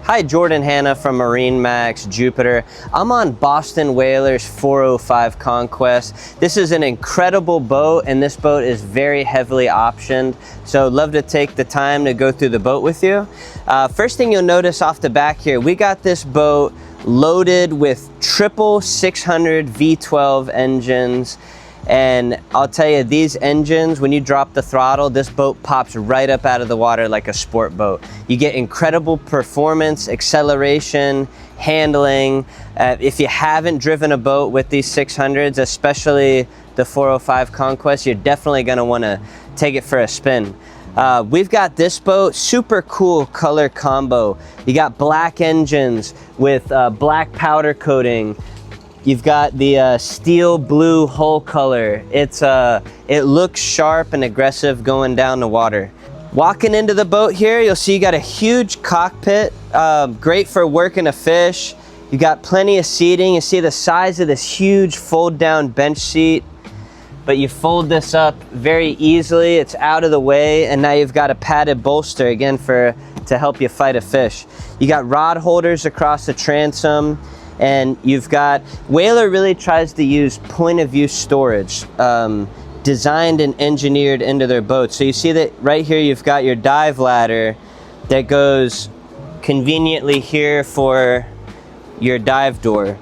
Hi, Jordan Hanna from MarineMax Jupiter. I'm on Boston Whaler's 405 Conquest. This is an incredible boat, and this boat is very heavily optioned. So love to take the time to go through the boat with you. First thing you'll notice off the back here, we got this boat loaded with triple 600 V12 engines. And I'll tell you, these engines, when you drop the throttle, this boat pops right up out of the water like a sport boat. You get incredible performance, acceleration, handling. If you haven't driven a boat with these 600s, especially the 405 Conquest, you're definitely gonna wanna take it for a spin. We've got this boat, super cool color combo. You got black engines with black powder coating. You've got the steel blue hull color. It looks sharp and aggressive going down the water. Walking into the boat here, you'll see you got a huge cockpit, great for working a fish. You got plenty of seating. You see the size of this huge fold down bench seat, but you fold this up very easily. It's out of the way, and now you've got a padded bolster again to help you fight a fish. You got rod holders across the transom. And you've got, Whaler really tries to use point of view storage, designed and engineered into their boats. So you see that right here, you've got your dive ladder that goes conveniently here for your dive door.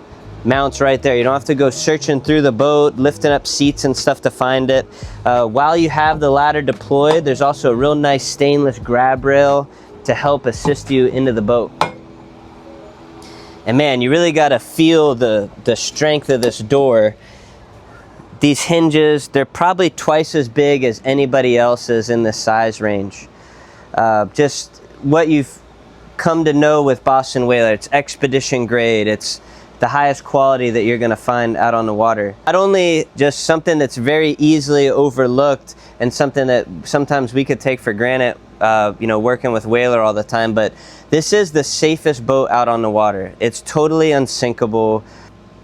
Mounts right there. You don't have to go searching through the boat, lifting up seats and stuff to find it. While you have the ladder deployed, there's also a real nice stainless grab rail to help assist you into the boat. And man, you really got to feel the strength of this door. These hinges, they're probably twice as big as anybody else's in this size range. Just what you've come to know with Boston Whaler, it's expedition grade. It's the highest quality that you're gonna find out on the water. Not only just something that's very easily overlooked and something that sometimes we could take for granted, you know, working with Whaler all the time, but this is the safest boat out on the water. It's totally unsinkable,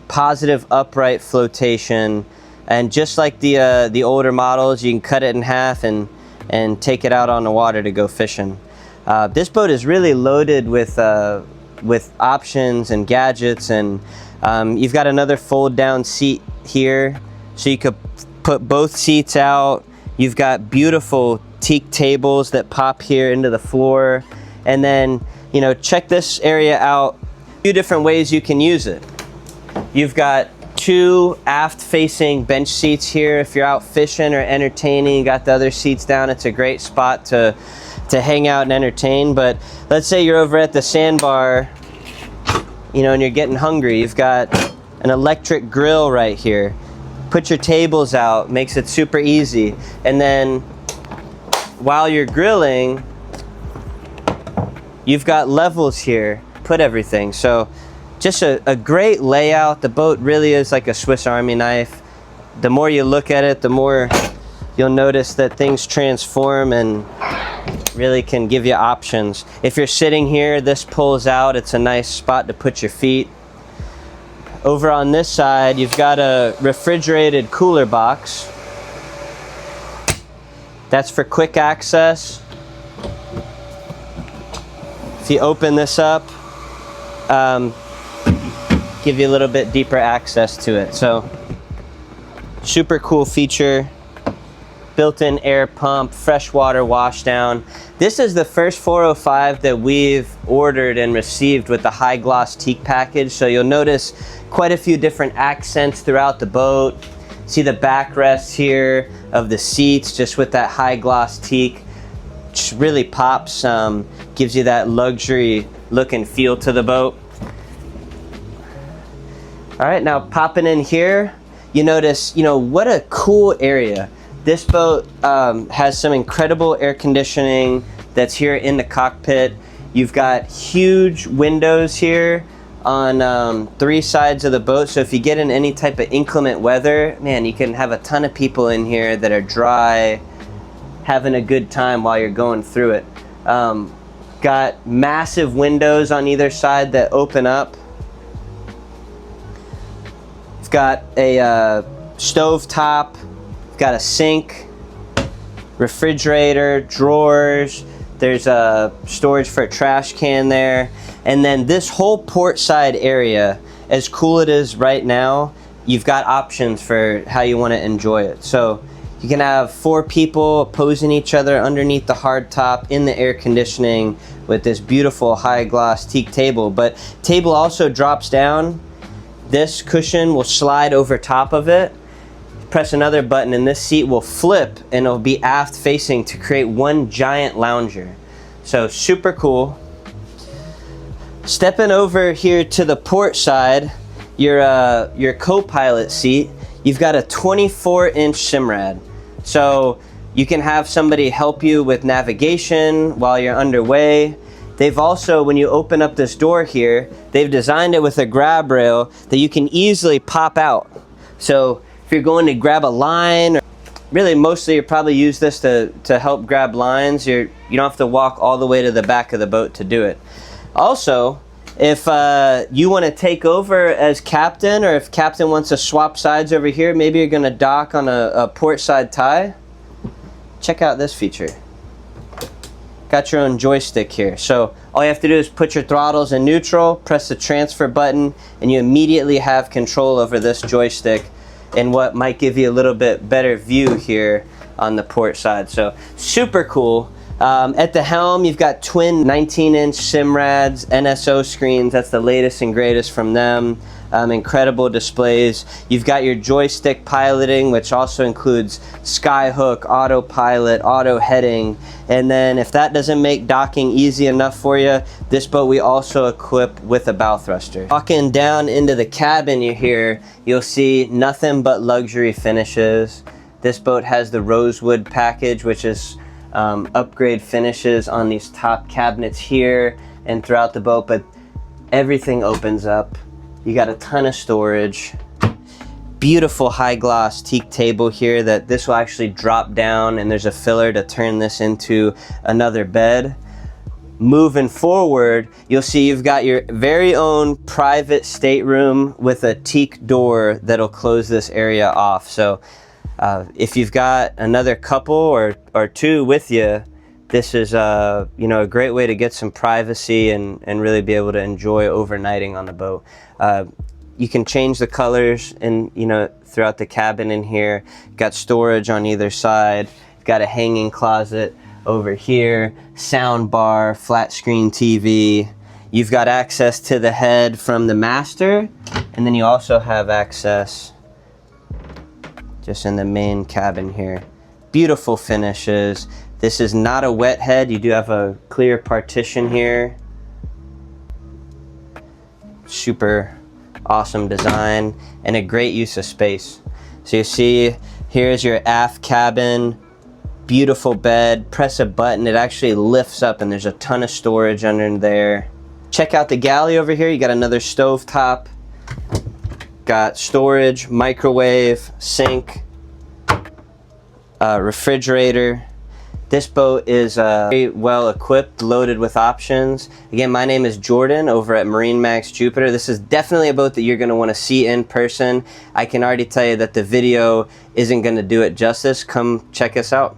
positive upright flotation, and just like the older models, you can cut it in half and take it out on the water to go fishing. This boat is really loaded with options and gadgets, and you've got another fold down seat here, so you could put both seats out. You've got beautiful teak tables that pop here into the floor. And then, you know, check this area out. A few different ways you can use it. You've got two aft facing bench seats here. If you're out fishing or entertaining, you got the other seats down. It's a great spot to hang out and entertain. But let's say you're over at the sandbar, you know, and you're getting hungry. You've got an electric grill right here. Put your tables out, makes it super easy. And then while you're grilling, you've got levels here, put everything. So just a great layout. The boat really is like a Swiss Army knife. The more you look at it, the more you'll notice that things transform and really can give you options. If you're sitting here, this pulls out. It's a nice spot to put your feet. Over on this side, you've got a refrigerated cooler box. That's for quick access. If you open this up, give you a little bit deeper access to it. So, super cool feature. Built-in air pump, freshwater washdown. This is the first 405 that we've ordered and received with the high gloss teak package. So you'll notice quite a few different accents throughout the boat. See the backrest here of the seats just with that high gloss teak. Just really pops, gives you that luxury look and feel to the boat. All right, now popping in here, you notice, you know, what a cool area. This boat has some incredible air conditioning that's here in the cockpit. You've got huge windows here on 3 sides of the boat, so if you get in any type of inclement weather, man, you can have a ton of people in here that are dry, having a good time while you're going through it. Got massive windows on either side that open up. You've got a stove top. Got a sink, refrigerator, drawers. There's a storage for a trash can there. And then this whole port side area, as cool it is right now, you've got options for how you want to enjoy it. So you can have 4 people opposing each other underneath the hardtop in the air conditioning with this beautiful high gloss teak table. But table also drops down. This cushion will slide over top of it. Press another button and this seat will flip and it'll be aft facing to create one giant lounger. So super cool. Stepping over here to the port side, your co-pilot seat, you've got a 24-inch Simrad. So you can have somebody help you with navigation while you're underway. They've also, when you open up this door here, they've designed it with a grab rail that you can easily pop out. So if you're going to grab a line, or really mostly you probably use this to help grab lines, you don't have to walk all the way to the back of the boat to do it. Also, if you want to take over as captain, or if captain wants to swap sides over here, maybe you're going to dock on a port side tie, check out this feature. Got your own joystick here. So all you have to do is put your throttles in neutral, press the transfer button, and you immediately have control over this joystick and what might give you a little bit better view here on the port side. So super cool. At the helm, you've got twin 19-inch Simrads, NSO screens. That's the latest and greatest from them. Incredible displays. You've got your joystick piloting, which also includes skyhook, autopilot, auto heading. And then if that doesn't make docking easy enough for you, this boat we also equip with a bow thruster. Walking down into the cabin here, you'll see nothing but luxury finishes. This boat has the rosewood package, which is upgrade finishes on these top cabinets here and throughout the boat, but everything opens up. You got a ton of storage. Beautiful high gloss teak table here that this will actually drop down, and there's a filler to turn this into another bed. Moving forward, you'll see you've got your very own private stateroom with a teak door that'll close this area off. So if you've got another couple or two with you, this is a great way to get some privacy and really be able to enjoy overnighting on the boat. You can change the colors and throughout the cabin in here. Got storage on either side. Got a hanging closet over here, sound bar, flat screen TV. You've got access to the head from the master, and then you also have access just in the main cabin here. Beautiful finishes. This is not a wet head. You do have a clear partition here. Super awesome design and a great use of space. So you see, here's your aft cabin. Beautiful bed. Press a button, it actually lifts up and there's a ton of storage under there. Check out the galley over here. You got another stove top. Got storage, microwave, sink, refrigerator. This boat is very well equipped, loaded with options. Again, my name is Jordan over at MarineMax Jupiter. This is definitely a boat that you're going to want to see in person. I can already tell you that the video isn't going to do it justice. Come check us out.